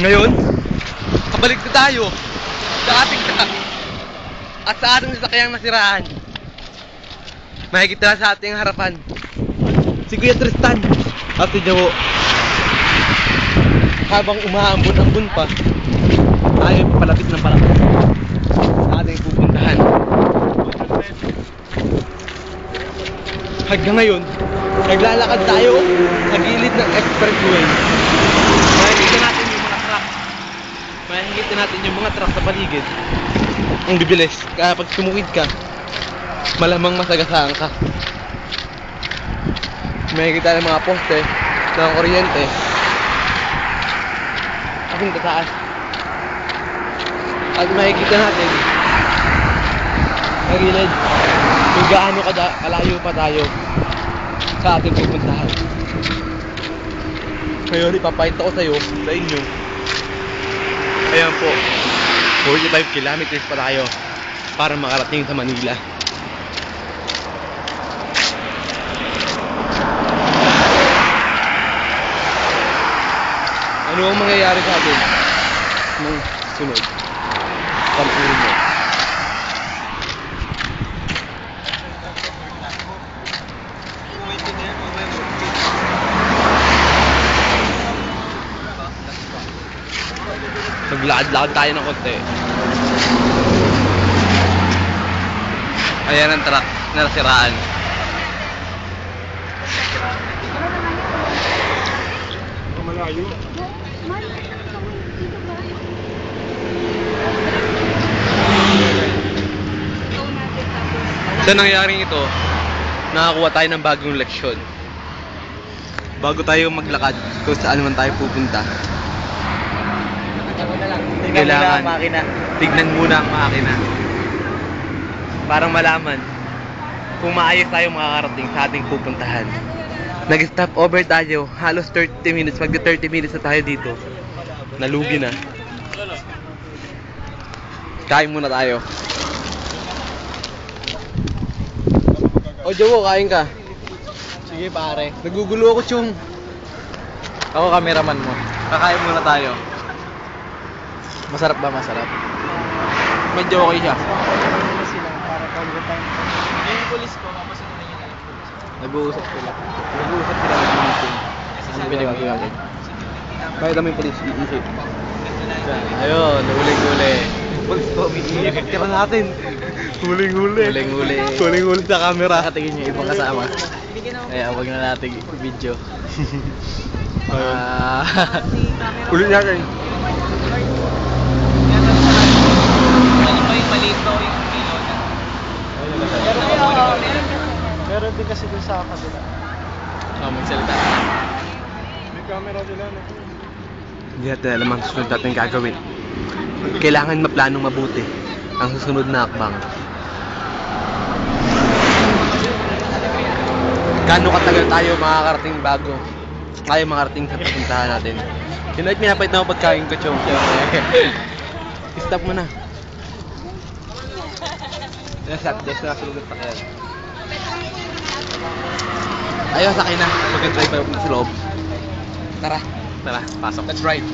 Ngayon, kabalik na tayo sa ating at sa ating sasakyang nasiraan. Makikita sa ating harapan si Kuya Tristan at si Jawo. Habang umaambon-ambon pa, tayo papalapit ng palapit sa ating pupuntahan. Hanggang ngayon, naglalakad tayo sa gilid ng expressway. Makikita natin yung mga truck. Makikita natin yung mga truck sa paligid. Ang bibilis, kaya pag sumuwid ka, malamang masagasaan ka. Makikita ng mga poste ng kuryente. Aking tataas. At makikita natin sa gilid kung gaano kalayo pa tayo sa ating pupuntahan. Ngayon, ipapakita ko sa'yo, sa inyo. Ayan po, 45 kilometers pa tayo para makarating sa Manila. Ano ang mangyayari sa atin nung sunod? Panoorin mo. Maglakad-lakad tayo ng konti. Ayan ang truck na nasiraan. Malayo. Sa nangyaring ito, nakakuha tayo ng bagong leksyon. Bago tayo maglakad kung saan man tayo pupunta, kailangan tignan muna ang makina para malaman kung maayos tayo makakarating sa ating pupuntahan. Nag-stop over tayo, halos 30 minutes, magda 30 minutes na tayo dito. Nalugi na. Kain muna tayo. O Jowo, kain ka. Sige pare. Nagugulo ako, Chong. Ako cameraman mo. Kakain muna tayo. Masarap ba? Masarap. Medyo okay siya. Yung police ko, mapasunod na yun. Nag-uusap sila. Nag-uusap sila ng meeting. Sabi nila gagawin. Kaya kami police iisip. Ayun, huling-huli. Police ko, iisip ka na natin. Huling-huli. Huling-huli. Huling-huli sa camera. Nakatingin yung ibang kasama. Kaya huwag na natin video. Ulit natin. Ano ba yung maliit ba o yung kilo na? Meron din kasi dun sa kabila. Magsalita. May camera nila. Hindi natin alam ang susunod natin gagawin. Kailangan maplanong mabuti ang susunod na akbang. Gaano katagal tayo makakarating bago tayo makarating sa pupuntahan natin? Kinahit minapait na ako pagkain ko, Chong. Stop mo na. There's na sulugat pa kaya. Ayaw, sakay na. Mag-drive pa sa loob. Tara. Tara, pasok. Let's ride.